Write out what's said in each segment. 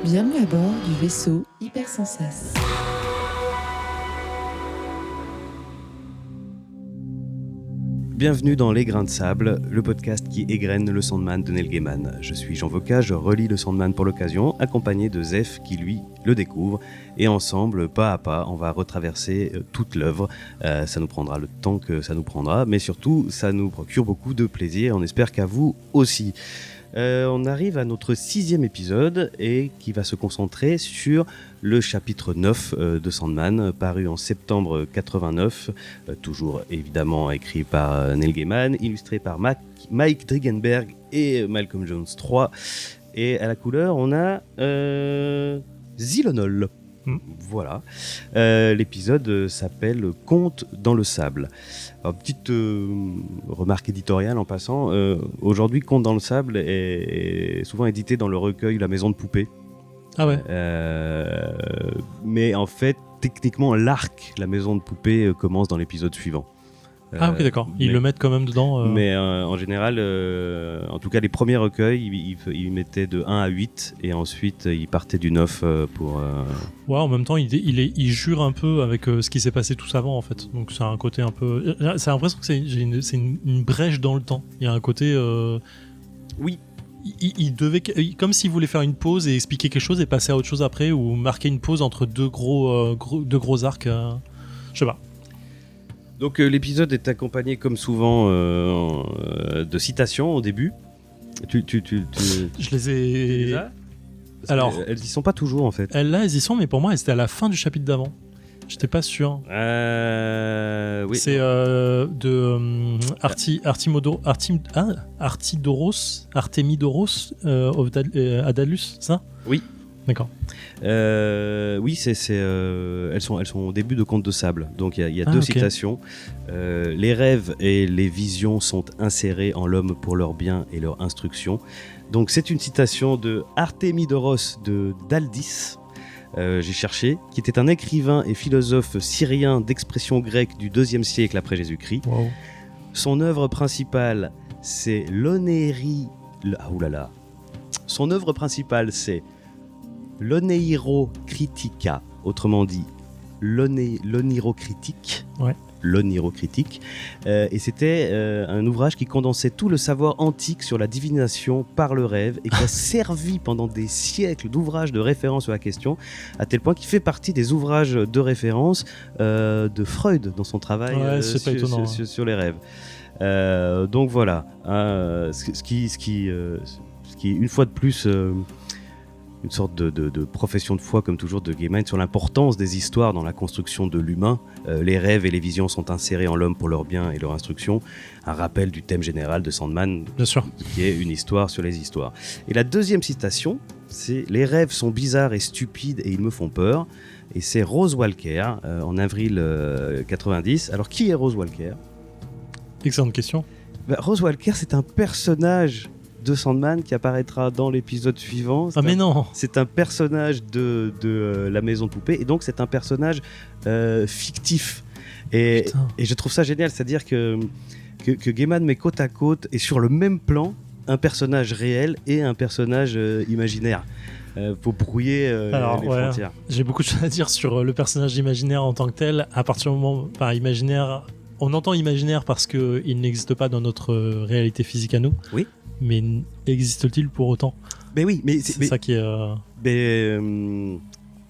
Bienvenue à bord du vaisseau Hypersensas. Bienvenue dans Les Grains de Sable, le podcast qui égrène le Sandman de Neil Gaiman. Je suis Jean Voca, je relis le Sandman pour l'occasion, accompagné de Zef qui lui le découvre. Et ensemble, pas à pas, on va retraverser toute l'œuvre. Ça nous prendra le temps que ça nous prendra, mais surtout, ça nous procure beaucoup de plaisir. On espère qu'à vous aussi. On arrive à notre 6e épisode et qui va se concentrer sur le chapitre 9 de Sandman, paru en septembre 89, toujours évidemment écrit par Neil Gaiman, illustré par Mike Dringenberg et Malcolm Jones III. Et à la couleur, on a Zilonol. Voilà. L'épisode s'appelle Conte dans le sable. Alors, petite remarque éditoriale en passant. Aujourd'hui, Conte dans le sable est souvent édité dans le recueil La Maison de Poupée. Ah ouais. Mais en fait, techniquement, l'arc La Maison de Poupée commence dans l'épisode suivant. Ah ok, d'accord. Ils le mettent quand même dedans. Mais en général, en tout cas les premiers recueils, ils mettaient de 1 à 8 et ensuite ils partaient du 9 pour... Ouais, en même temps, il jure un peu avec ce qui s'est passé tous avant en fait. Donc c'est un côté un peu... C'est l'impression que c'est une brèche dans le temps. Il y a un côté... Oui. Il devait... Comme s'il voulait faire une pause et expliquer quelque chose et passer à autre chose après, ou marquer une pause entre deux gros arcs. Je sais pas. Donc l'épisode est accompagné comme souvent de citations au début. Je les ai... Alors, elles y sont pas toujours en fait. Elles y sont, mais pour moi elles étaient à la fin du chapitre d'avant. J'étais pas sûr. Oui. C'est de Artemidoros of Adalus, ça ? Oui. D'accord. Oui, elles sont au début de Conte de sable. Donc il y a deux citations. Les rêves et les visions sont insérés en l'homme pour leur bien et leur instruction. Donc c'est une citation de Artemidoros de Daldis. J'ai cherché, qui était un écrivain et philosophe syrien d'expression grecque du IIe siècle après Jésus-Christ. Wow. Son œuvre principale, c'est Son œuvre principale, c'est l'Oneirocritica, autrement dit l'onirocritique. Ouais. L'onirocritique. Et c'était un ouvrage qui condensait tout le savoir antique sur la divination par le rêve et qui a servi pendant des siècles d'ouvrages de référence sur la question, à tel point qu'il fait partie des ouvrages de référence de Freud dans son travail sur les rêves. Donc voilà, ce qui une fois de plus... une sorte de profession de foi, comme toujours, de Gaiman sur l'importance des histoires dans la construction de l'humain. Les rêves et les visions sont insérés en l'homme pour leur bien et leur instruction. Un rappel du thème général de Sandman, bien sûr, qui est une histoire sur les histoires. Et la deuxième citation, c'est « Les rêves sont bizarres et stupides et ils me font peur ». Et c'est Rose Walker, en avril 90. Alors, qui est Rose Walker ? Excellente question. Rose Walker, c'est un personnage de Sandman qui apparaîtra dans l'épisode suivant. Mais non. C'est un personnage de la Maison de Poupée et donc c'est un personnage fictif et je trouve ça génial, c'est-à-dire que Gaiman met côte à côte et sur le même plan un personnage réel et un personnage imaginaire pour brouiller les frontières. J'ai beaucoup de choses à dire sur le personnage imaginaire en tant que tel. À partir du moment imaginaire, on entend imaginaire parce qu'il n'existe pas dans notre réalité physique à nous. Oui. Mais existe-t-il pour autant ? Mais oui, mais c'est ça qui est...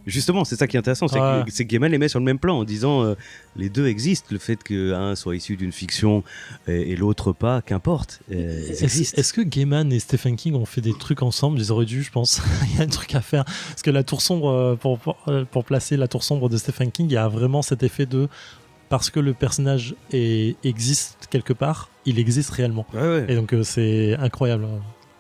justement, c'est ça qui est intéressant, c'est que Gaiman les met sur le même plan en disant les deux existent, le fait qu'un soit issu d'une fiction et l'autre pas, qu'importe, ils existent. Est-ce que Gaiman et Stephen King ont fait des trucs ensemble ? Ils auraient dû, je pense. Il y a un truc à faire. Parce que la tour sombre, pour placer la tour sombre de Stephen King, il y a vraiment cet effet de... Parce que le personnage existe quelque part, il existe réellement. Ouais. Et donc c'est incroyable.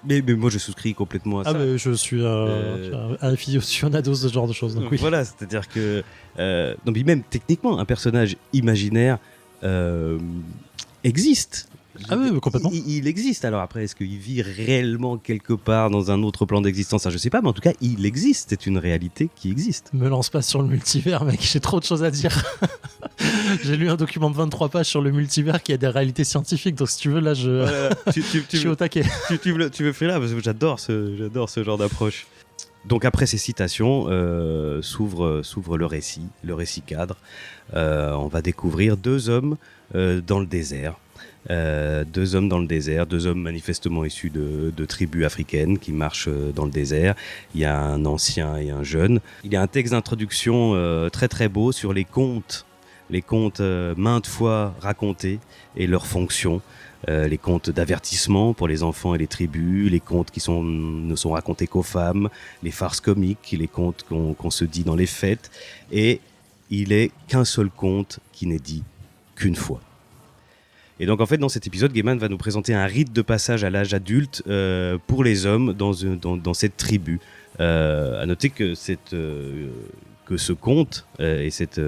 Mais moi je souscris complètement à ça. Mais je suis un aficionado de ce genre de choses. Donc oui. Voilà, c'est-à-dire que non, mais même techniquement, un personnage imaginaire existe. Ah oui, complètement. Il existe. Alors après, est-ce qu'il vit réellement quelque part dans un autre plan d'existence ? Ça, je sais pas, mais en tout cas, il existe. C'est une réalité qui existe. Me lance pas sur le multivers, mec. J'ai trop de choses à dire. J'ai lu un document de 23 pages sur le multivers qui a des réalités scientifiques. Donc si tu veux, là, je suis au taquet. Tu me fais là parce que j'adore ce genre d'approche. Donc après ces citations, s'ouvre le récit cadre. On va découvrir deux hommes dans le désert. Deux hommes manifestement issus de tribus africaines qui marchent dans le désert. Il y a un ancien et un jeune. Il y a un texte d'introduction très très beau sur les contes maintes fois racontés et leurs fonctions. Les contes d'avertissement pour les enfants et les tribus, les contes qui ne sont racontés qu'aux femmes, les farces comiques, les contes qu'on se dit dans les fêtes. Et il est qu'un seul conte qui n'est dit qu'une fois. Et donc en fait dans cet épisode, Gaiman va nous présenter un rite de passage à l'âge adulte pour les hommes dans cette tribu. À noter que ce conte et cette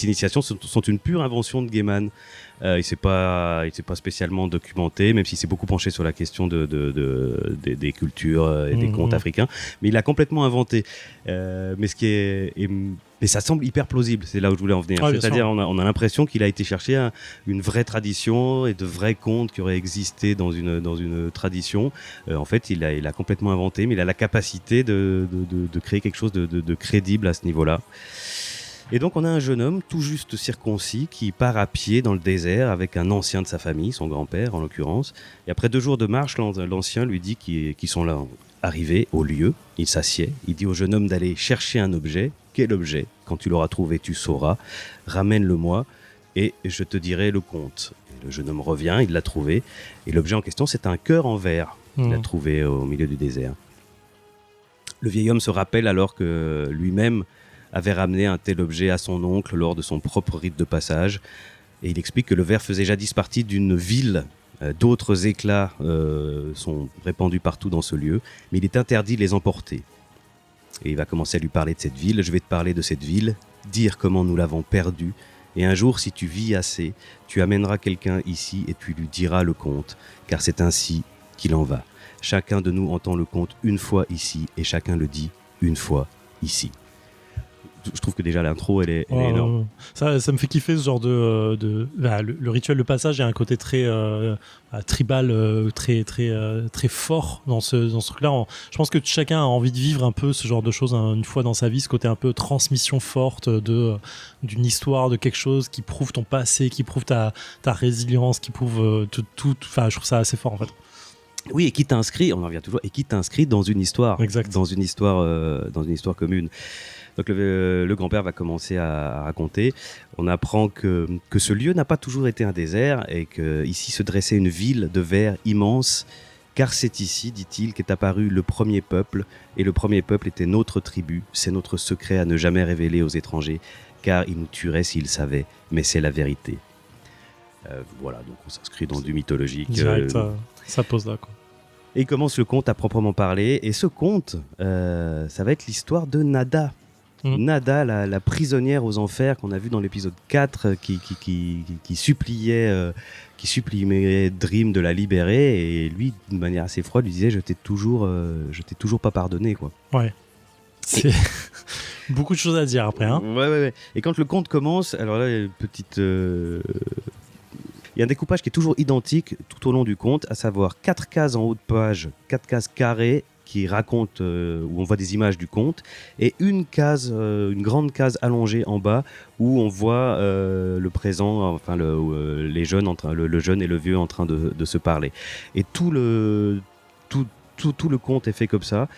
initiation sont une pure invention de Gaiman. Il s'est pas spécialement documenté, même s'il s'est beaucoup penché sur la question des cultures et des contes africains, mais il l'a complètement inventé. Mais ça semble hyper plausible, c'est là où je voulais en venir. C'est-à-dire, on a l'impression qu'il a été chercher une vraie tradition et de vrais contes qui auraient existé dans une tradition. En fait, il a complètement inventé, mais il a la capacité de créer quelque chose de crédible à ce niveau-là. Et donc on a un jeune homme tout juste circoncis qui part à pied dans le désert avec un ancien de sa famille, son grand-père en l'occurrence. Et après 2 jours de marche, l'ancien lui dit qu'ils sont là arrivés au lieu. Il s'assied, il dit au jeune homme d'aller chercher un objet. Quel objet ? Quand tu l'auras trouvé, tu sauras. Ramène-le-moi et je te dirai le conte. Et le jeune homme revient, il l'a trouvé. Et l'objet en question, c'est un cœur en verre qu'il a trouvé au milieu du désert. Le vieil homme se rappelle alors que lui-même avait ramené un tel objet à son oncle lors de son propre rite de passage. Et il explique que le verre faisait jadis partie d'une ville. D'autres éclats sont répandus partout dans ce lieu, mais il est interdit de les emporter. Et il va commencer à lui parler de cette ville. Je vais te parler de cette ville, dire comment nous l'avons perdue. Et un jour, si tu vis assez, tu amèneras quelqu'un ici et tu lui diras le conte, car c'est ainsi qu'il en va. Chacun de nous entend le conte une fois ici et chacun le dit une fois ici. Je trouve que déjà l'intro elle est énorme. Ça me fait kiffer ce genre le rituel de passage. Il y a un côté très tribal, très fort dans ce truc-là. Je pense que chacun a envie de vivre un peu ce genre de choses une fois dans sa vie, ce côté un peu transmission forte d'une histoire, de quelque chose qui prouve ton passé, qui prouve ta résilience, qui prouve tout. Enfin, je trouve ça assez fort en fait. Oui, et qui t'inscrit, on en revient toujours, et qui t'inscrit dans une histoire, dans une histoire commune. Donc le grand-père va commencer à raconter. On apprend que ce lieu n'a pas toujours été un désert et qu'ici se dressait une ville de verre immense, car c'est ici, dit-il, qu'est apparu le premier peuple, et le premier peuple était notre tribu. C'est notre secret à ne jamais révéler aux étrangers, car ils nous tueraient s'ils savaient, mais c'est la vérité. Voilà, donc on s'inscrit dans du mythologique. Direct, ça pose là, quoi. Et il commence le conte à proprement parler. Et ce conte, ça va être l'histoire de Nada. Nada, la prisonnière aux enfers qu'on a vu dans l'épisode 4, qui suppliait Dream de la libérer. Et lui, d'une manière assez froide, lui disait « Je t'ai toujours pas pardonné, quoi. » Ouais. C'est beaucoup de choses à dire après. Hein. Ouais. Et quand le conte commence, alors là, il y a une petite... Il y a un découpage qui est toujours identique tout au long du conte, à savoir 4 cases en haut de page, 4 cases carrées qui racontent, où on voit des images du conte, et une grande case allongée en bas où on voit le présent, enfin les jeunes, le jeune et le vieux en train de se parler. Et tout le conte est fait comme ça.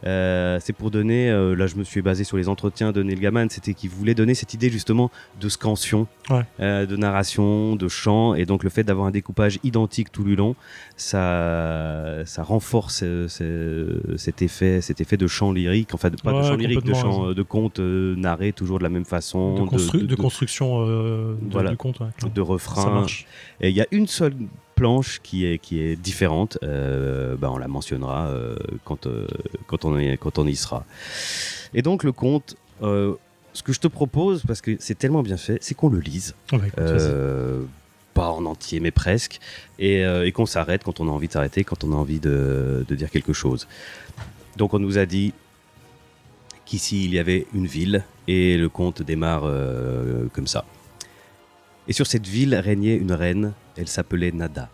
C'est pour donner, là je me suis basé sur les entretiens de Neil Gaiman, c'était qu'il voulait donner cette idée justement de scansion, de narration, de chant, et donc le fait d'avoir un découpage identique tout le long, ça renforce cet effet de chant lyrique, enfin pas de chant lyrique, de conte narré toujours de la même façon, de construction du conte, de refrain. Ça marche. Et il y a une seule planche qui est différente, on la mentionnera quand on y sera. Et donc le conte, ce que je te propose, parce que c'est tellement bien fait, c'est qu'on le lise. Pas en entier, mais presque, et qu'on s'arrête quand on a envie de s'arrêter, quand on a envie de dire quelque chose. Donc on nous a dit qu'ici il y avait une ville, et le conte démarre comme ça. Et sur cette ville régnait une reine, elle s'appelait Nada.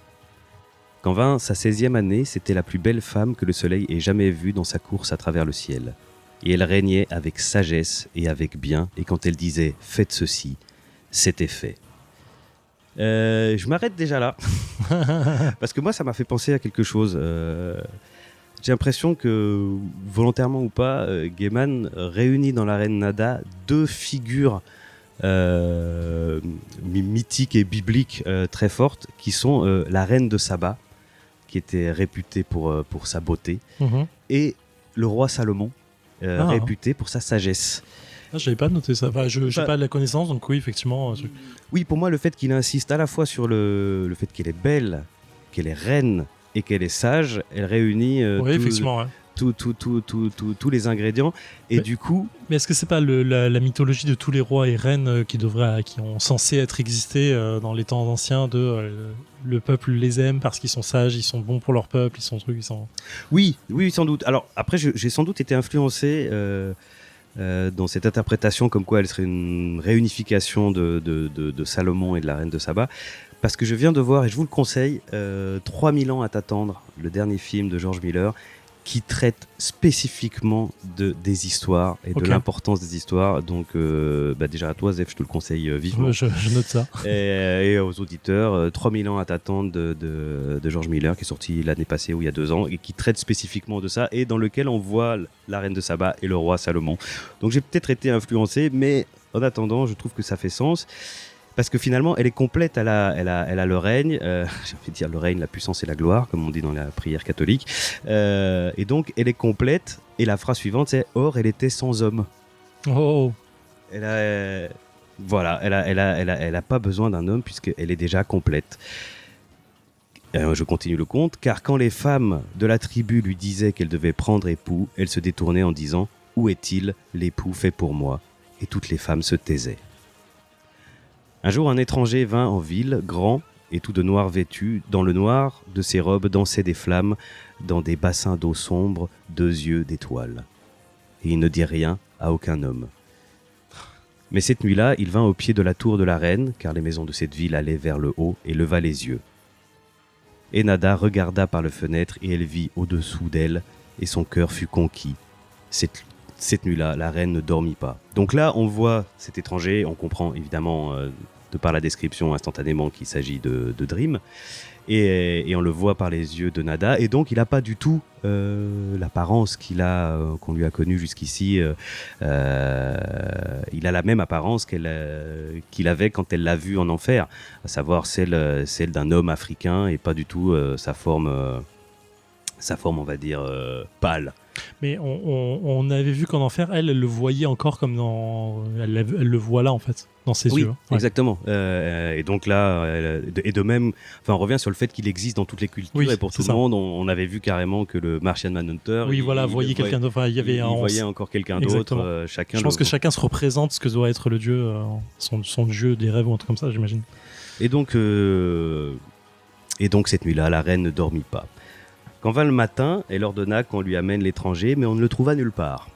Quand vint sa 16e année, c'était la plus belle femme que le soleil ait jamais vue dans sa course à travers le ciel. Et elle régnait avec sagesse et avec bien, et quand elle disait « faites ceci », c'était fait. Je m'arrête déjà là, parce que moi ça m'a fait penser à quelque chose. J'ai l'impression que, volontairement ou pas, Gaiman réunit dans la reine Nada deux figures mythiques et bibliques très fortes, qui sont la reine de Saba, qui était réputée pour sa beauté, et le roi Salomon, réputé pour sa sagesse. Ah, j'avais pas noté ça. Enfin, je n'ai pas de la connaissance, donc oui, effectivement. Oui, pour moi, le fait qu'il insiste à la fois sur le fait qu'elle est belle, qu'elle est reine et qu'elle est sage, elle réunit tous les ingrédients. Et du coup... Mais est-ce que c'est pas la mythologie de tous les rois et reines qui ont censé être existés dans les temps anciens le peuple les aime parce qu'ils sont sages, ils sont bons pour leur peuple, ils sont trucs, ils sont... Oui, sans doute. Alors après, j'ai sans doute été influencé... dans cette interprétation comme quoi elle serait une réunification de Salomon et de la reine de Saba, parce que je viens de voir, et je vous le conseille, 3000 ans à t'attendre, le dernier film de George Miller, qui traite spécifiquement des histoires et de l'importance des histoires. Donc déjà à toi Zef, je te le conseille vivement. Je note ça. Et aux auditeurs, 3000 ans à t'attendre de George Miller, qui est sorti l'année passée ou il y a 2 ans, et qui traite spécifiquement de ça, et dans lequel on voit la reine de Saba et le roi Salomon. Donc j'ai peut-être été influencé, mais en attendant, je trouve que ça fait sens. Parce que finalement, elle est complète, elle a le règne, j'ai envie de dire le règne, la puissance et la gloire, comme on dit dans la prière catholique. Et donc, elle est complète, et la phrase suivante, c'est « Or, elle était sans homme ». Elle a pas besoin d'un homme, puisqu'elle est déjà complète. Je continue le conte. « Car quand les femmes de la tribu lui disaient qu'elle devait prendre époux, elle se détournait en disant « Où est-il, l'époux fait pour moi ?» Et toutes les femmes se taisaient. Un jour, un étranger vint en ville, grand et tout de noir vêtu. Dans le noir de ses robes dansaient des flammes, dans des bassins d'eau sombre, 2 yeux d'étoiles. Et il ne dit rien à aucun homme. Mais cette nuit-là, il vint au pied de la tour de la reine, car les maisons de cette ville allaient vers le haut, et leva les yeux. Et Nada regarda par la fenêtre, et elle vit au-dessous d'elle, et son cœur fut conquis. Cette nuit-là, la reine ne dormit pas. Donc là, on voit cet étranger, on comprend évidemment, de par la description instantanément, qu'il s'agit de Dream, et on le voit par les yeux de Nada, et donc il n'a pas du tout l'apparence qu'on lui a connue jusqu'ici. Il a la même apparence qu'il avait quand elle l'a vu en enfer, à savoir celle d'un homme africain, et pas du tout sa forme, on va dire, pâle. Mais on avait vu qu'en enfer, elle le voyait encore comme dans... Elle le voit là, en fait, dans ses yeux. Oui, exactement. Et donc là, et de même, on revient sur le fait qu'il existe dans toutes les cultures, et pour tout le monde, on avait vu carrément que le Martian Manhunter... Oui, voyait quelqu'un d'autre. Il voyait encore quelqu'un d'autre. Je pense que chacun se représente ce que doit être le dieu, son dieu des rêves ou un truc comme ça, j'imagine. Et donc cette nuit-là, la reine ne dormit pas. Quand vint le matin, elle ordonna qu'on lui amène l'étranger, mais on ne le trouva nulle part.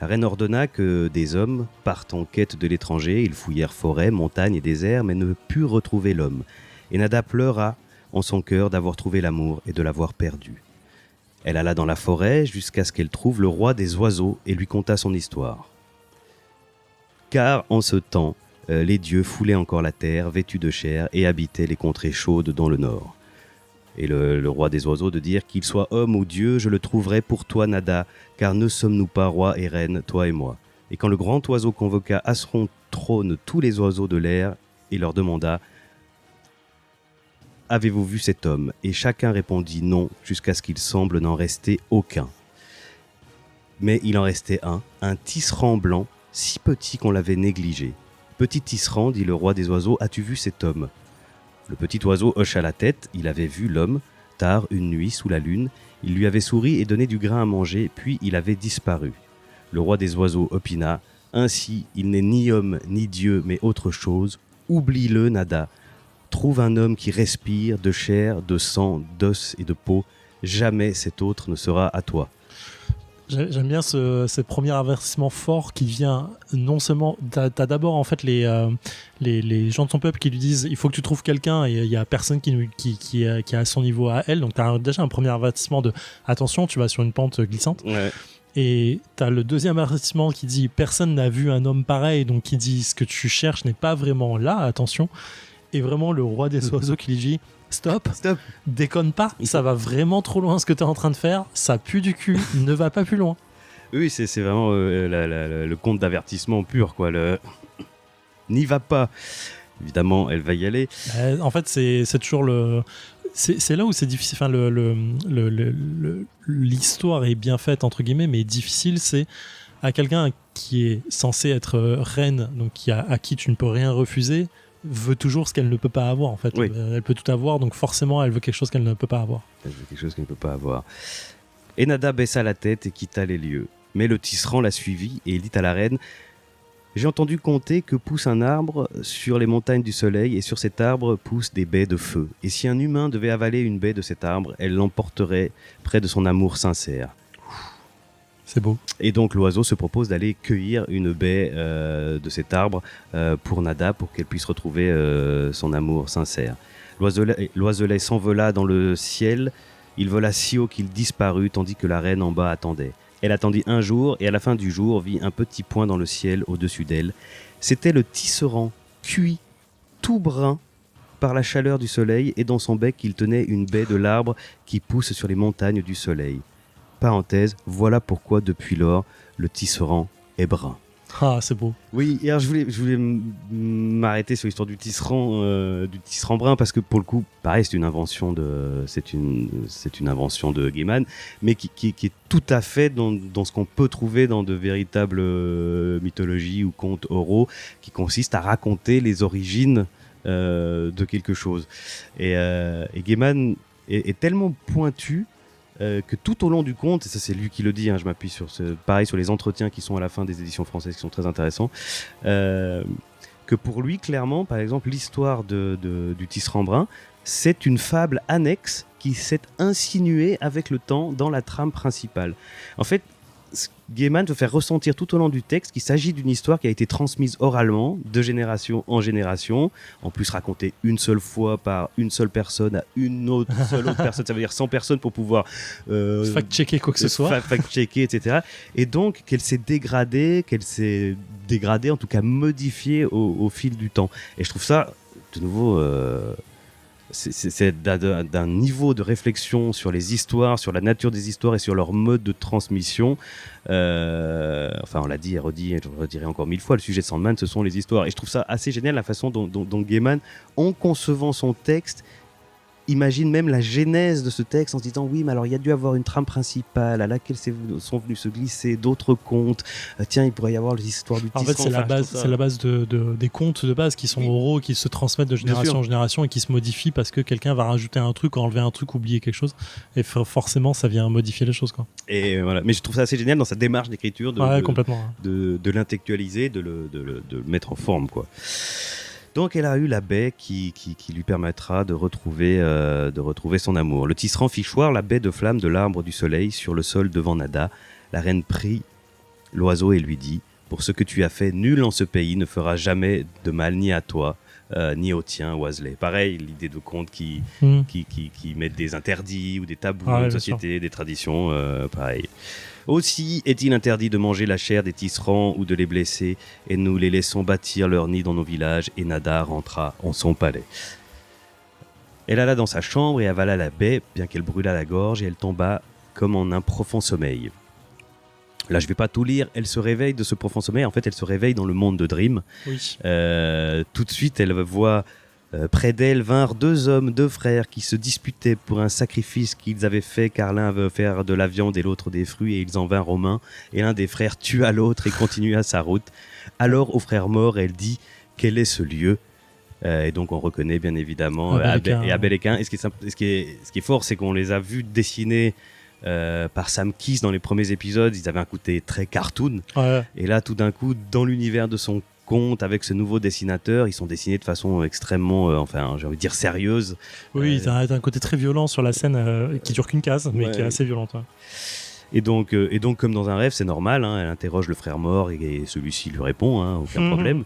La reine ordonna que des hommes partent en quête de l'étranger. Ils fouillèrent forêt, montagne et désert, mais ne purent retrouver l'homme. Et Nada pleura en son cœur d'avoir trouvé l'amour et de l'avoir perdu. Elle alla dans la forêt jusqu'à ce qu'elle trouve le roi des oiseaux et lui conta son histoire. Car en ce temps, les dieux foulaient encore la terre, vêtus de chair, et habitaient les contrées chaudes dans le nord. Et le roi des oiseaux de dire qu'il soit homme ou dieu, je le trouverai pour toi, Nada, car ne sommes-nous pas roi et reine, toi et moi. Et quand le grand oiseau convoqua à son trône tous les oiseaux de l'air et leur demanda « Avez-vous vu cet homme ?» Et chacun répondit non, jusqu'à ce qu'il semble n'en rester aucun. Mais il en restait un tisserand blanc, si petit qu'on l'avait négligé. « Petit tisserand, dit le roi des oiseaux, as-tu vu cet homme ?» Le petit oiseau hocha la tête, il avait vu l'homme, tard une nuit sous la lune, il lui avait souri et donné du grain à manger, puis il avait disparu. Le roi des oiseaux opina, ainsi il n'est ni homme ni dieu mais autre chose, oublie-le Nada, trouve un homme qui respire de chair, de sang, d'os et de peau, jamais cet autre ne sera à toi. J'aime bien ce premier avertissement fort qui vient non seulement... T'as d'abord en fait les gens de son peuple qui lui disent il faut que tu trouves quelqu'un et il n'y a personne qui est à son niveau à elle. Donc t'as déjà un premier avertissement de attention, tu vas sur une pente glissante. Ouais. Et t'as le deuxième avertissement qui dit personne n'a vu un homme pareil, donc qui dit ce que tu cherches n'est pas vraiment là, attention. Et vraiment le roi des oiseaux qui lui dit stop, déconne pas, ça va vraiment trop loin ce que t'es en train de faire, ça pue du cul, ne va pas plus loin. Oui, c'est vraiment le conte d'avertissement pur, quoi. N'y va pas. Évidemment, elle va y aller. En fait, c'est toujours le... C'est là où c'est difficile. Enfin, l'histoire est bien faite, entre guillemets, mais difficile, c'est à quelqu'un qui est censé être reine, donc à qui tu ne peux rien refuser, veut toujours ce qu'elle ne peut pas avoir, en fait. Oui. Elle peut tout avoir, donc forcément, elle veut quelque chose qu'elle ne peut pas avoir. Elle veut quelque chose qu'elle ne peut pas avoir. Enada baissa la tête et quitta les lieux. Mais le tisserand la suivit et il dit à la reine « J'ai entendu conter que pousse un arbre sur les montagnes du soleil et sur cet arbre poussent des baies de feu. Et si un humain devait avaler une baie de cet arbre, elle l'emporterait près de son amour sincère. » C'est beau. Et donc l'oiseau se propose d'aller cueillir une baie de cet arbre pour Nada, pour qu'elle puisse retrouver son amour sincère. L'oiselet s'envola dans le ciel, il vola si haut qu'il disparut, tandis que la reine en bas attendait. Elle attendit un jour, et à la fin du jour, vit un petit point dans le ciel au-dessus d'elle. C'était le tisserand, cuit, tout brun, par la chaleur du soleil, et dans son bec, il tenait une baie de l'arbre qui pousse sur les montagnes du soleil. Parenthèse, voilà pourquoi, depuis lors, le tisserand est brun. Ah, c'est beau. Oui, et alors je voulais m'arrêter sur l'histoire du tisserand brun, parce que pour le coup, pareil, c'est une invention de Gaiman, mais qui est tout à fait dans ce qu'on peut trouver dans de véritables mythologies ou contes oraux, qui consistent à raconter les origines de quelque chose. Et Gaiman est tellement pointu que tout au long du conte, et ça c'est lui qui le dit, je m'appuie sur les entretiens qui sont à la fin des éditions françaises qui sont très intéressants, que pour lui clairement, par exemple, l'histoire du tisserand brun, c'est une fable annexe qui s'est insinuée avec le temps dans la trame principale. En fait, Gaiman veut faire ressentir tout au long du texte qu'il s'agit d'une histoire qui a été transmise oralement, de génération en génération, en plus racontée une seule fois par une seule personne à une seule autre personne, ça veut dire 100 personnes pour pouvoir fact-checker quoi que ce soit. Fact-checker, etc. Et donc qu'elle s'est dégradée, en tout cas modifiée au fil du temps. Et je trouve ça, de nouveau... c'est d'un niveau de réflexion sur les histoires, sur la nature des histoires et sur leur mode de transmission. On l'a dit et redit, et je le redirai encore 1000 fois, le sujet de Sandman, ce sont les histoires. Et je trouve ça assez génial la façon dont Gaiman, en concevant son texte, imagine même la genèse de ce texte en se disant oui, mais alors il y a dû avoir une trame principale à laquelle sont venus se glisser d'autres contes. Tiens, il pourrait y avoir l'histoire du tisserand. En fait, c'est la base des contes de base qui sont oraux, qui se transmettent de génération en génération et qui se modifient parce que quelqu'un va rajouter un truc, enlever un truc, oublier quelque chose. Et forcément, ça vient modifier les choses, quoi. Et voilà. Mais je trouve ça assez génial dans sa démarche d'écriture complètement. de l'intellectualiser, de le mettre en forme, quoi. Donc elle a eu la baie qui lui permettra de retrouver son amour. Le tisserand fit choir la baie de flamme de l'arbre du soleil sur le sol devant Nada. La reine prit l'oiseau et lui dit « Pour ce que tu as fait, nul en ce pays ne fera jamais de mal ni à toi, ni au tien, oiselet. » Pareil, l'idée de contes qui mettent des interdits ou des tabous de société, des traditions, pareil. Aussi est-il interdit de manger la chair des tisserands ou de les blesser, et nous les laissons bâtir leur nid dans nos villages, et Nada rentra en son palais. Elle alla dans sa chambre et avala la baie, bien qu'elle brûlât la gorge, et elle tomba comme en un profond sommeil. Là, je ne vais pas tout lire, elle se réveille de ce profond sommeil, en fait, elle se réveille dans le monde de Dream. Oui. Tout de suite, elle voit... près d'elle vinrent deux hommes, deux frères qui se disputaient pour un sacrifice qu'ils avaient fait, car l'un veut faire de la viande et l'autre des fruits, et ils en vinrent aux mains, et l'un des frères tua l'autre et continua sa route. Alors au frère mort, elle dit « Quel est ce lieu ?» Et donc on reconnaît bien évidemment Abel et Caïn. Et ce qui est fort, c'est qu'on les a vus dessiner par Sam Kiss dans les premiers épisodes. Ils avaient un côté très cartoon. Ouais. Et là, tout d'un coup, dans l'univers de son conte, avec ce nouveau dessinateur, ils sont dessinés de façon extrêmement, j'ai envie de dire sérieuse. Oui, t'as un côté très violent sur la scène qui dure qu'une case, mais qui est assez violente. Ouais. Et donc, comme dans un rêve, c'est normal, hein, elle interroge le frère mort et celui-ci lui répond, hein, aucun problème.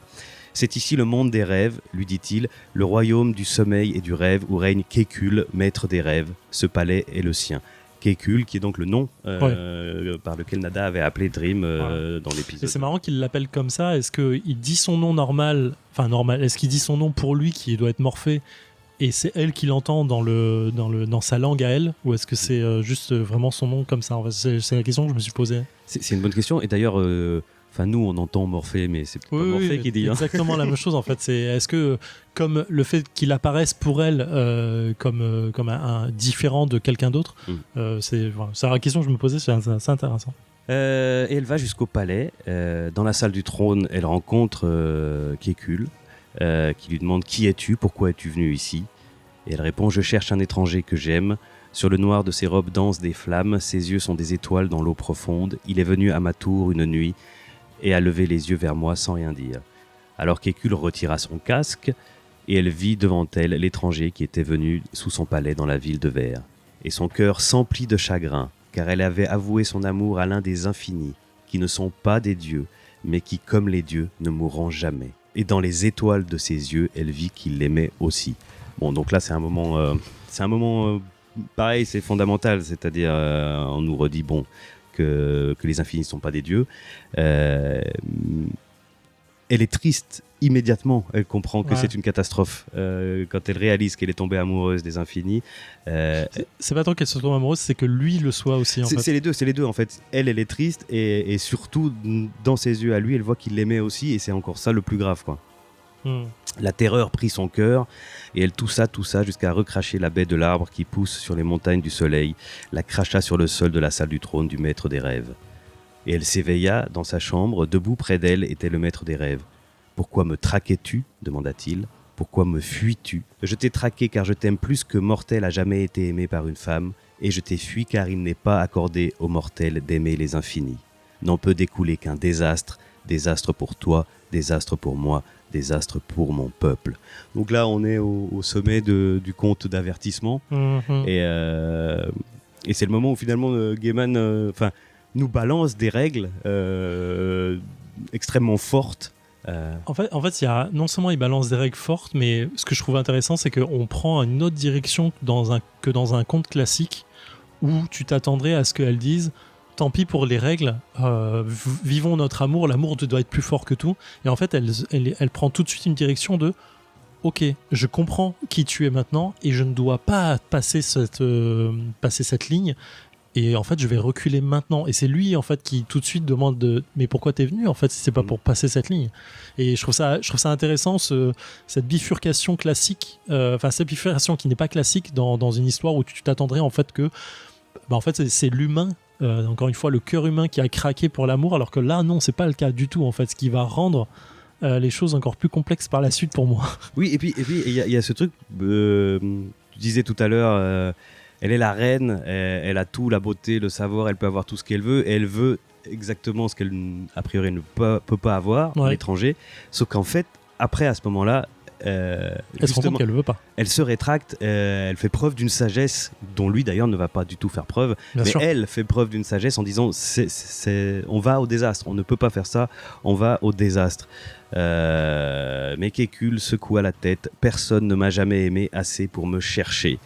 C'est ici le monde des rêves, lui dit-il, le royaume du sommeil et du rêve où règne Kekul, maître des rêves. Ce palais est le sien. Kekul, qui est donc le nom par lequel Nada avait appelé Dream dans l'épisode. Et c'est marrant qu'il l'appelle comme ça. Est-ce qu'il dit son nom normal, est-ce qu'il dit son nom pour lui qui doit être Morphée et c'est elle qui l'entend dans sa langue à elle, ou est-ce que c'est juste vraiment son nom comme ça? En fait, c'est la question que je me suis posée. C'est une bonne question, et d'ailleurs nous on entend Morphée, mais c'est pas Morphée qui dit. Exactement la même chose en fait. Est-ce que comme le fait qu'il apparaisse pour elle comme un différent de quelqu'un d'autre, c'est la question que je me posais, c'est intéressant. Et elle va jusqu'au palais. Dans la salle du trône, elle rencontre Kekul, qui lui demande « Qui es-tu ? Pourquoi es-tu venu ici ?» Et elle répond « Je cherche un étranger que j'aime. Sur le noir de ses robes dansent des flammes. Ses yeux sont des étoiles dans l'eau profonde. Il est venu à ma tour une nuit et a levé les yeux vers moi sans rien dire. » Alors Kekul retira son casque et elle vit devant elle l'étranger qui était venu sous son palais dans la ville de Verre. Et son cœur s'emplit de chagrin, car elle avait avoué son amour à l'un des infinis, qui ne sont pas des dieux, mais qui, comme les dieux, ne mourront jamais. Et dans les étoiles de ses yeux, elle vit qu'il l'aimait aussi. Bon, donc là, c'est un moment pareil, c'est fondamental, c'est-à-dire, on nous redit, que les infinis ne sont pas des dieux. Elle est triste immédiatement, elle comprend que c'est une catastrophe quand elle réalise qu'elle est tombée amoureuse des infinis. C'est pas tant qu'elle se tombe amoureuse, c'est que lui le soit aussi. C'est les deux en fait. Elle est triste et surtout dans ses yeux à lui, elle voit qu'il l'aimait aussi et c'est encore ça le plus grave quoi. La terreur prit son cœur et elle toussa jusqu'à recracher la baie de l'arbre qui pousse sur les montagnes du soleil, la cracha sur le sol de la salle du trône du maître des rêves. Et elle s'éveilla dans sa chambre, debout près d'elle était le maître des rêves. « Pourquoi me traquais-tu » demanda-t-il. « Pourquoi me fuis-tu ?»« Je t'ai traqué car je t'aime plus que mortel a jamais été aimé par une femme, et je t'ai fui car il n'est pas accordé aux mortels d'aimer les infinis. N'en peut découler qu'un désastre, désastre pour toi, désastre pour moi, désastre pour mon peuple. » Donc là, on est au sommet du conte d'avertissement. Et c'est le moment où finalement Gaiman nous balance des règles extrêmement fortes. En fait, non seulement il balance des règles fortes, mais ce que je trouve intéressant, c'est qu'on prend une autre direction que dans un conte classique où tu t'attendrais à ce qu'elle dise « Tant pis pour les règles, vivons notre amour, l'amour doit être plus fort que tout. » Et en fait, elle prend tout de suite une direction de « Ok, je comprends qui tu es maintenant et je ne dois pas passer cette ligne. » Et en fait, je vais reculer maintenant. Et c'est lui, en fait, qui tout de suite demande mais pourquoi t'es venu, en fait, si c'est pas pour passer cette ligne. Et je trouve ça intéressant, cette bifurcation classique, cette bifurcation qui n'est pas classique dans une histoire où tu t'attendrais, en fait, que, en fait, c'est l'humain, encore une fois, le cœur humain qui a craqué pour l'amour, alors que là, non, c'est pas le cas du tout, en fait, ce qui va rendre les choses encore plus complexes par la suite pour moi. Oui, et puis, il y a ce truc, tu disais tout à l'heure, elle est la reine, elle a tout, la beauté, le savoir, elle peut avoir tout ce qu'elle veut, et elle veut exactement ce qu'elle, a priori, ne peut pas avoir, l'étranger. Sauf qu'en fait, après, à ce moment-là, elle se rend compte qu'elle veut pas. Elle se rétracte, elle fait preuve d'une sagesse dont lui, d'ailleurs, ne va pas du tout faire preuve. Bien sûr. Elle fait preuve d'une sagesse en disant on va au désastre, on ne peut pas faire ça, on va au désastre. Mais Kekul secoua la tête, personne ne m'a jamais aimé assez pour me chercher.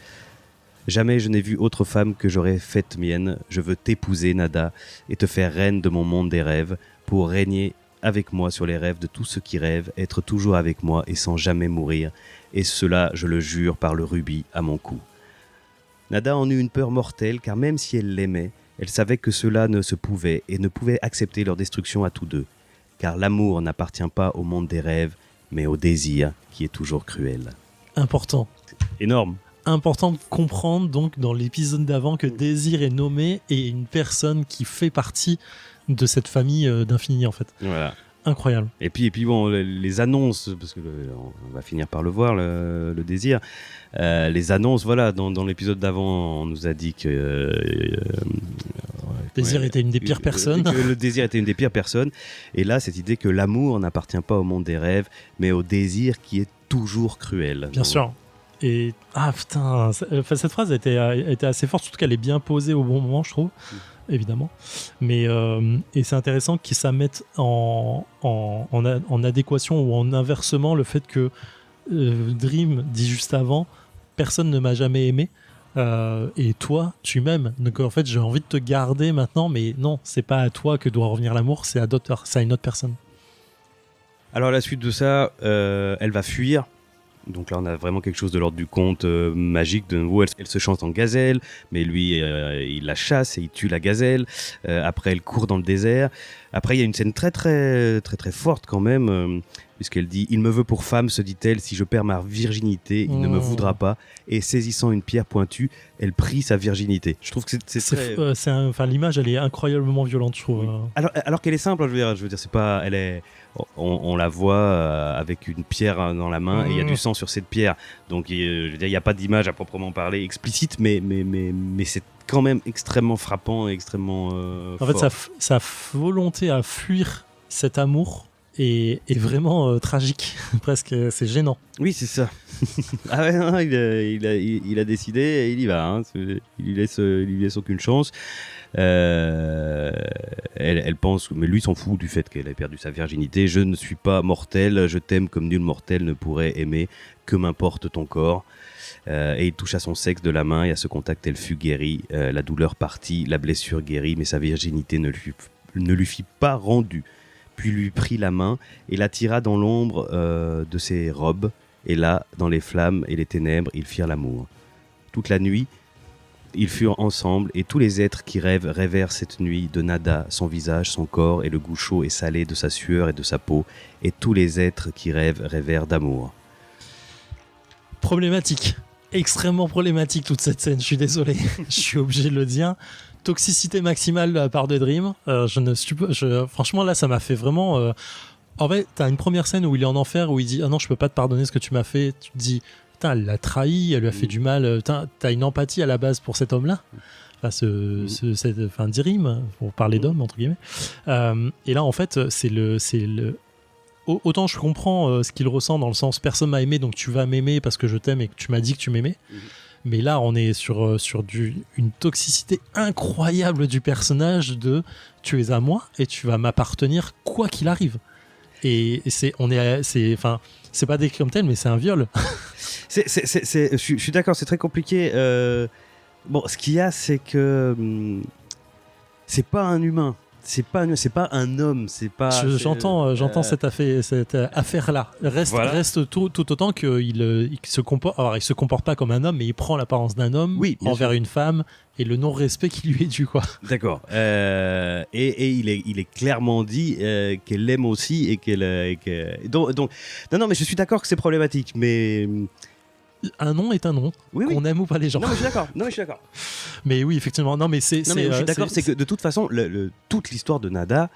Jamais je n'ai vu autre femme que j'aurais faite mienne. Je veux t'épouser, Nada, et te faire reine de mon monde des rêves, pour régner avec moi sur les rêves de tous ceux qui rêvent, être toujours avec moi et sans jamais mourir. Et cela, je le jure par le rubis à mon cou. Nada en eut une peur mortelle, car même si elle l'aimait, elle savait que cela ne se pouvait et ne pouvait accepter leur destruction à tous deux. Car l'amour n'appartient pas au monde des rêves, mais au désir qui est toujours cruel. Important. Énorme. Important de comprendre donc dans l'épisode d'avant que Désir est nommé et une personne qui fait partie de cette famille d'Infini en fait. Voilà. Incroyable. Et puis bon, les annonces, parce que on va finir par le voir, le désir. Les annonces, voilà, dans l'épisode d'avant, on nous a dit que Désir était une des pires personnes. Que le désir était une des pires personnes. Et là, cette idée que l'amour n'appartient pas au monde des rêves, mais au désir qui est toujours cruel. Bien sûr. putain, cette phrase a été assez forte, surtout qu'elle est bien posée au bon moment, je trouve, évidemment. Mais et c'est intéressant qu'ils ça mette en adéquation ou en inversement le fait que Dream dit juste avant, personne ne m'a jamais aimé. Et toi, tu m'aimes. Donc en fait, j'ai envie de te garder maintenant, mais non, c'est pas à toi que doit revenir l'amour, c'est à une autre personne. Alors à la suite de ça, elle va fuir. Donc là, on a vraiment quelque chose de l'ordre du conte magique. De nouveau, elle se chante en gazelle, mais lui, il la chasse et il tue la gazelle. Après, elle court dans le désert. Après, il y a une scène très forte quand même, puisqu'elle dit « Il me veut pour femme, se dit-elle, si je perds ma virginité, il ne me voudra pas. » Et saisissant une pierre pointue, elle prie sa virginité. Je trouve que l'image, elle est incroyablement violente, je trouve. Oui. Alors qu'elle est simple, je veux dire, c'est pas... On la voit avec une pierre dans la main et il y a du sang sur cette pierre. Donc, je veux dire, il n'y a pas d'image à proprement parler explicite, mais c'est quand même extrêmement frappant et extrêmement en fort. fait, sa volonté à fuir cet amour est vraiment tragique. Presque, c'est gênant. Oui, c'est ça. Ah ouais, non, il a décidé et il y va. Hein. Il lui laisse aucune chance. Elle pense, mais lui s'en fout du fait qu'elle ait perdu sa virginité. Je ne suis pas mortel, je t'aime comme nul mortel ne pourrait aimer, que m'importe ton corps. Et il touche à son sexe de la main et à ce contact elle fut guérie, la douleur partit, la blessure guérie, mais sa virginité ne lui fit pas rendue. Puis lui prit la main et l'attira dans l'ombre de ses robes, et là, dans les flammes et les ténèbres, ils firent l'amour. Toute la nuit, ils furent ensemble, et tous les êtres qui rêvèrent cette nuit de Nada, son visage, son corps, et le goût chaud et salé de sa sueur et de sa peau, et tous les êtres qui rêvèrent d'amour. Problématique, extrêmement problématique toute cette scène, je suis désolé, je suis obligé de le dire. Toxicité maximale de la part de Dream, franchement là ça m'a fait vraiment... En fait, t'as une première scène où il est en enfer, où il dit « Ah non, je peux pas te pardonner ce que tu m'as fait », tu te dis... Putain, elle l'a trahi, elle lui a fait du mal. T'as une empathie à la base pour cet homme-là. Enfin, Dream, pour parler d'homme, entre guillemets. Et là, en fait, autant je comprends ce qu'il ressent dans le sens personne m'a aimé, donc tu vas m'aimer parce que je t'aime et que tu m'as dit que tu m'aimais. Mais là, on est sur une toxicité incroyable du personnage de tu es à moi et tu vas m'appartenir quoi qu'il arrive. Et c'est pas décrit comme tel, mais c'est un viol. Je suis d'accord, c'est très compliqué. Bon, ce qu'il y a, c'est que c'est pas un humain. C'est pas un homme, c'est pas. J'entends cette affaire-là. Reste tout autant qu'il se comporte. Alors, il se comporte pas comme un homme, mais il prend l'apparence d'un homme envers une femme et le non-respect qui lui est dû, quoi. D'accord. Et il est clairement dit qu'elle l'aime aussi et donc non, mais je suis d'accord que c'est problématique, mais. Un nom est un nom, qu'on aime ou pas les gens. Non, mais je suis d'accord. Mais oui, effectivement. Non, mais je suis d'accord, c'est que de toute façon, toute l'histoire de Nada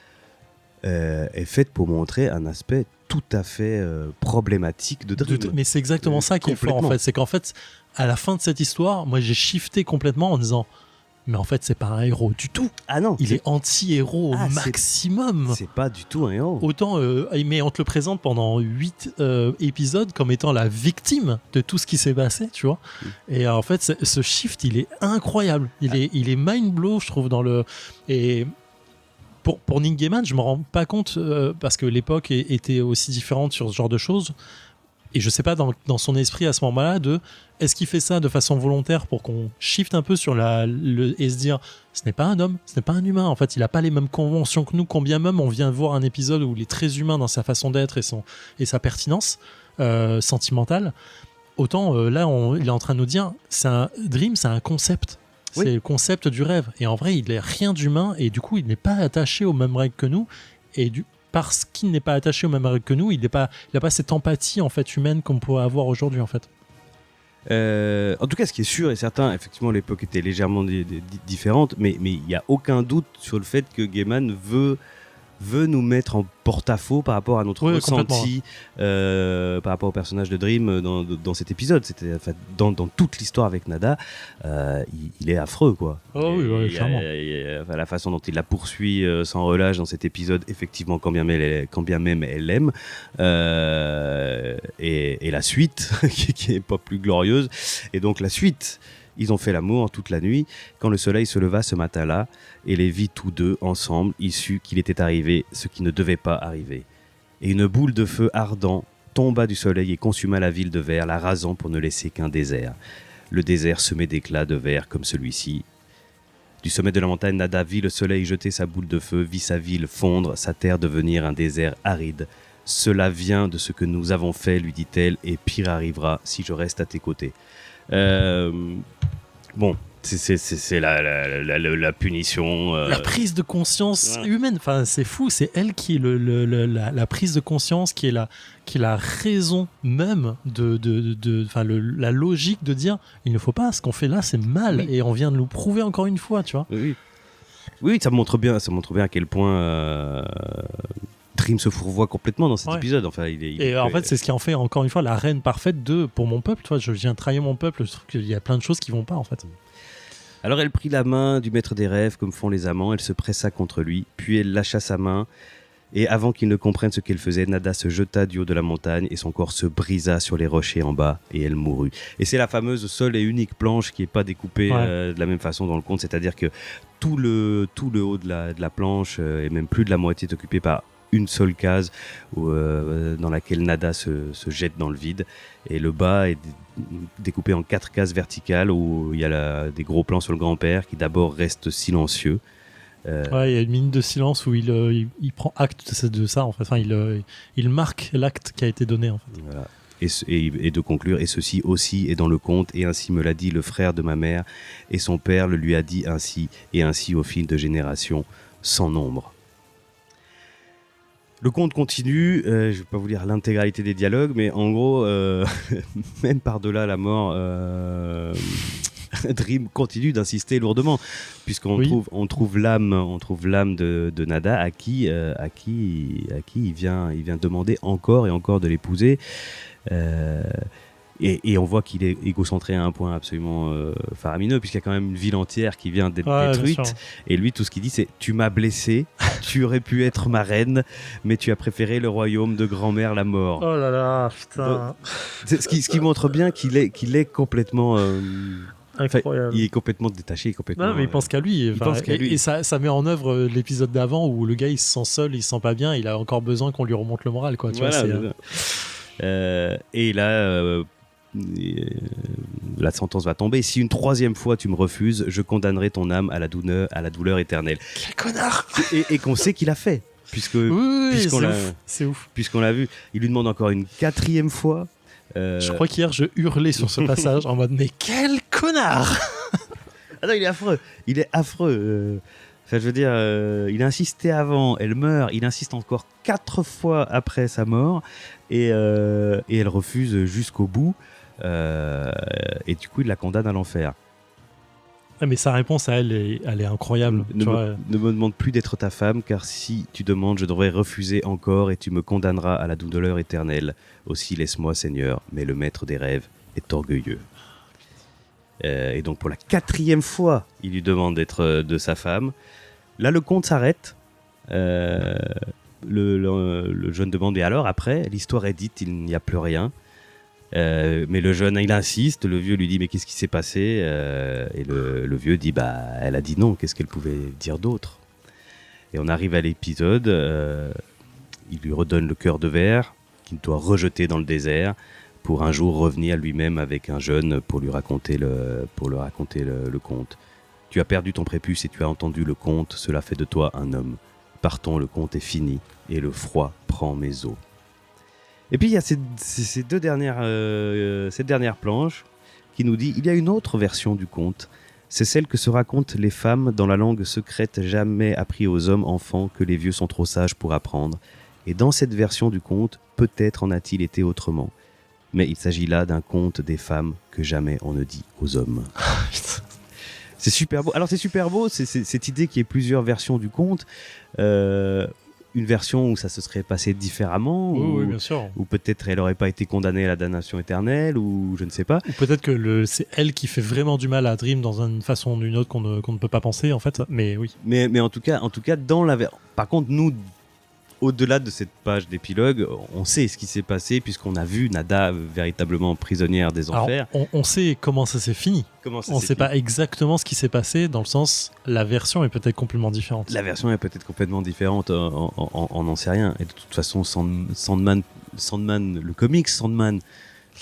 est faite pour montrer un aspect tout à fait problématique de Dream. Mais c'est exactement ça qui est fort, en fait. C'est qu'en fait, à la fin de cette histoire, moi, j'ai shifté complètement en disant... Mais en fait, c'est pas un héros du tout. Ah non. Il est anti-héros au maximum. C'est pas du tout un héros. Autant, mais on te le présente pendant 8 épisodes comme étant la victime de tout ce qui s'est passé, tu vois. Et en fait, ce shift, il est incroyable. Il est mind-blow, je trouve, dans le... Et pour Neil Gaiman, je me rends pas compte, parce que l'époque était aussi différente sur ce genre de choses. Et je sais pas dans son esprit à ce moment-là est-ce qu'il fait ça de façon volontaire pour qu'on shift un peu sur et se dire ce n'est pas un homme, ce n'est pas un humain. En fait, il a pas les mêmes conventions que nous. Combien même on vient de voir un épisode où il est très humain dans sa façon d'être et sa pertinence sentimentale. Autant là, il est en train de nous dire Dream, c'est un concept. C'est le concept du rêve. Et en vrai, il n'est rien d'humain et du coup, il n'est pas attaché aux mêmes règles que nous. Et parce qu'il n'est pas attaché aux mêmes règles que nous, il n'a pas cette empathie en fait humaine qu'on pourrait avoir aujourd'hui en fait. En tout cas, ce qui est sûr et certain, effectivement, l'époque était légèrement différente, mais il n'y a aucun doute sur le fait que Gaiman veut veut nous mettre en porte-à-faux par rapport à notre ressenti par rapport au personnage de Dream dans cet épisode. C'était, enfin, dans toute l'histoire avec Nada, il est affreux, quoi. Oh oui, clairement. Enfin, la façon dont il la poursuit sans relâche dans cet épisode, effectivement, quand bien même elle l'aime, et la suite qui est pas plus glorieuse. Et donc la suite, ils ont fait l'amour toute la nuit quand le soleil se leva ce matin-là, et les vit tous deux ensemble. Il sut qu'il était arrivé ce qui ne devait pas arriver. Et une boule de feu ardent tomba du soleil et consuma la ville de verre, la rasant pour ne laisser qu'un désert. Le désert semé d'éclats de verre comme celui-ci. Du sommet de la montagne, Nada vit le soleil jeter sa boule de feu, vit sa ville fondre, sa terre devenir un désert aride. « Cela vient de ce que nous avons fait, lui dit-elle, et pire arrivera si je reste à tes côtés. » Bon, c'est la punition. La prise de conscience humaine, enfin, c'est fou, c'est elle qui est la prise de conscience, qui est la raison même la logique de dire il ne faut pas, ce qu'on fait là c'est mal, et on vient de nous prouver encore une fois, tu vois. Oui, ça montre bien à quel point Dream se fourvoie complètement dans cet épisode. Enfin, en fait, c'est ce qui en fait encore une fois la reine parfaite pour mon peuple. Tu vois, je viens trahir mon peuple. Je trouve qu'il y a plein de choses qui vont pas en fait. Alors elle prit la main du maître des rêves comme font les amants, elle se pressa contre lui, puis elle lâcha sa main, et avant qu'il ne comprenne ce qu'elle faisait, Nada se jeta du haut de la montagne et son corps se brisa sur les rochers en bas et elle mourut. Et c'est la fameuse seule et unique planche qui n'est pas découpée de la même façon dans le conte, c'est-à-dire que tout le haut de la planche et même plus de la moitié est occupé par une seule case dans laquelle Nada se jette dans le vide, et le bas est découpé en 4 cases verticales où il y a des gros plans sur le grand-père qui d'abord reste silencieux. Il y a une minute de silence où il prend acte de ça en fait. Enfin, il marque l'acte qui a été donné en fait. Voilà. Et de conclure, et ceci aussi est dans le conte, et ainsi me l'a dit le frère de ma mère, et son père le lui a dit ainsi, et ainsi au fil de générations sans nombre. Le conte continue, je ne vais pas vous lire l'intégralité des dialogues, mais en gros, même par-delà la mort, Dream continue d'insister lourdement, puisqu'on trouve l'âme de Nada à qui il vient demander encore et encore de l'épouser. Et on voit qu'il est égocentré à un point absolument faramineux, puisqu'il y a quand même une ville entière qui vient d'être détruite. Et lui, tout ce qu'il dit, c'est « Tu m'as blessé, tu aurais pu être ma reine, mais tu as préféré le royaume de grand-mère la mort. » Oh là là, putain. Donc, ce qui montre bien qu'il est complètement... Incroyable. Il est complètement détaché. Non, mais il pense qu'à lui. Et ça met en œuvre l'épisode d'avant où le gars, il se sent seul, il se sent pas bien, il a encore besoin qu'on lui remonte le moral, quoi. Tu vois, et là... la sentence va tomber. Si une 3e fois tu me refuses, je condamnerai ton âme à la douleur éternelle. Quel connard. Et qu'on sait qu'il a fait, c'est ouf. Puisqu'on l'a vu. Il lui demande encore une 4e fois. Je crois qu'hier je hurlais sur ce passage en mode mais quel connard. Ah non, il est affreux. Enfin, je veux dire, il a insisté avant, elle meurt, il insiste encore 4 fois après sa mort, et elle refuse jusqu'au bout. Et du coup il la condamne à l'enfer. Mais sa réponse à elle est incroyable. Ne me demande plus d'être ta femme, car si tu demandes, je devrais refuser encore et tu me condamneras à la douleur éternelle. Aussi laisse-moi, Seigneur, mais le maître des rêves est orgueilleux. Et donc pour la 4e fois, il lui demande d'être de sa femme. Là le conte s'arrête. Le jeune demande, et alors après, l'histoire est dite, il n'y a plus rien. Mais le jeune, il insiste, le vieux lui dit mais qu'est-ce qui s'est passé, et le vieux dit elle a dit non, qu'est-ce qu'elle pouvait dire d'autre. Et on arrive à l'épisode, il lui redonne le cœur de verre qu'il doit rejeter dans le désert pour un jour revenir lui-même avec un jeune pour lui raconter le conte. Tu as perdu ton prépuce et tu as entendu le conte, cela fait de toi un homme. Partons, le conte est fini et le froid prend mes os. Et puis il y a cette dernière planche qui nous dit il y a une autre version du conte. C'est celle que se racontent les femmes dans la langue secrète jamais appris aux hommes enfants que les vieux sont trop sages pour apprendre. Et dans cette version du conte, peut-être en a-t-il été autrement. Mais il s'agit là d'un conte des femmes que jamais on ne dit aux hommes. C'est super beau. Alors c'est super beau, c'est cette idée qu'il y ait plusieurs versions du conte. une version où ça se serait passé différemment Oui, bien sûr. ou peut-être elle n'aurait pas été condamnée à la damnation éternelle, ou je ne sais pas. Ou peut-être que c'est elle qui fait vraiment du mal à Dream dans une façon ou d'une autre qu'on ne peut pas penser, en fait. Mais oui. Mais en tout cas, par contre, nous, au-delà de cette page d'épilogue, on sait ce qui s'est passé puisqu'on a vu Nada véritablement prisonnière des enfers. Alors, on sait comment ça s'est fini. Comment ça On ne s'est sait fini pas exactement ce qui s'est passé, dans le sens, la version est peut-être complètement différente. La version est peut-être complètement différente, on n'en sait rien. Et de toute façon, Sandman, le comics Sandman,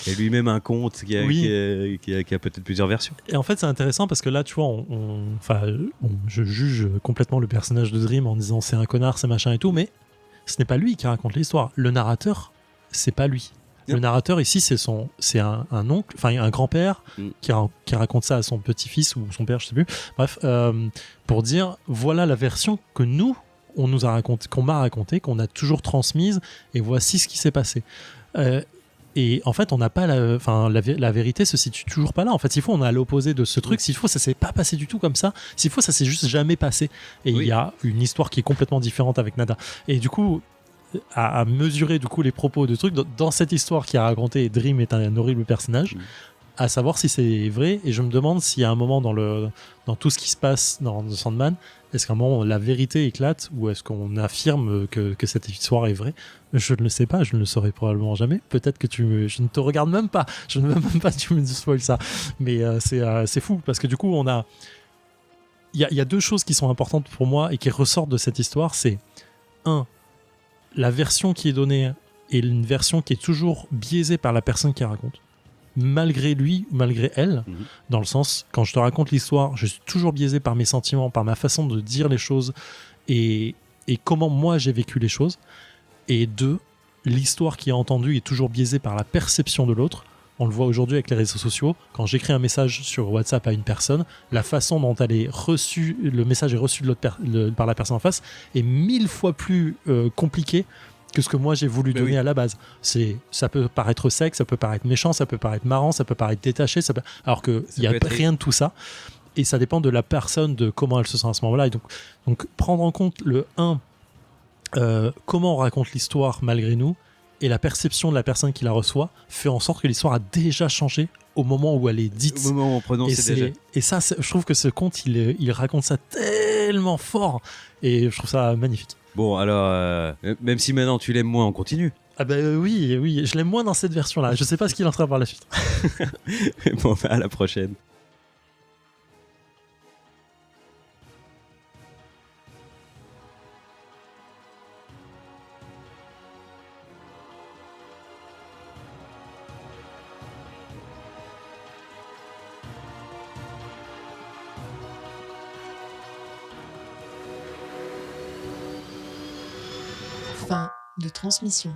est lui-même un conte qui a peut-être plusieurs versions. Et en fait, c'est intéressant parce que là, tu vois, je juge complètement le personnage de Dream en disant c'est un connard, c'est machin et tout, mais ce n'est pas lui qui raconte l'histoire. Le narrateur, c'est pas lui. Le narrateur ici, c'est un oncle, enfin un grand-père qui raconte ça à son petit-fils ou son père, je sais plus. Bref, pour dire voilà la version que on nous a raconté, qu'on m'a raconté, qu'on a toujours transmise, et voici ce qui s'est passé. Et en fait, on n'a pas la vérité se situe toujours pas là. En fait, s'il faut, on est à l'opposé de ce truc. S'il faut, ça s'est pas passé du tout comme ça. S'il faut, ça s'est juste jamais passé. Et il y a une histoire qui est complètement différente avec Nada. Et du coup, à mesurer du coup les propos de trucs dans cette histoire qui a raconté, Dream est un horrible personnage. À savoir si c'est vrai. Et je me demande s'il y a un moment dans tout ce qui se passe dans The Sandman, est-ce qu'à un moment la vérité éclate ou est-ce qu'on affirme que cette histoire est vraie? Je ne le sais pas, je ne le saurai probablement jamais. Peut-être que je ne te regarde même pas, je ne veux même pas que tu me spoil ça. Mais c'est fou parce que du coup il y a deux choses qui sont importantes pour moi et qui ressortent de cette histoire. C'est la version qui est donnée est une version qui est toujours biaisée par la personne qui raconte. Malgré lui, malgré elle, dans le sens, quand je te raconte l'histoire, je suis toujours biaisé par mes sentiments, par ma façon de dire les choses et comment moi j'ai vécu les choses. Et l'histoire qui est entendue est toujours biaisée par la perception de l'autre. On le voit aujourd'hui avec les réseaux sociaux. Quand j'écris un message sur WhatsApp à une personne, la façon dont le message est reçu par la personne en face est 1000 fois plus compliqué que ce que moi j'ai voulu donner à la base. Ça peut paraître sec, ça peut paraître méchant, ça peut paraître marrant, ça peut paraître détaché, alors qu'il n'y a rien de tout ça. Et ça dépend de la personne, de comment elle se sent à ce moment-là. Et donc prendre en compte comment on raconte l'histoire malgré nous, et la perception de la personne qui la reçoit fait en sorte que l'histoire a déjà changé au moment où elle est dite. Au moment où on prononce déjà. Et ça, je trouve que ce conte, il raconte ça tellement fort, et je trouve ça magnifique. Bon, alors, même si maintenant tu l'aimes moins, on continue. Ah oui, je l'aime moins dans cette version-là. Je sais pas ce qu'il en sera par la suite. Bon, à la prochaine. Fin de transmission.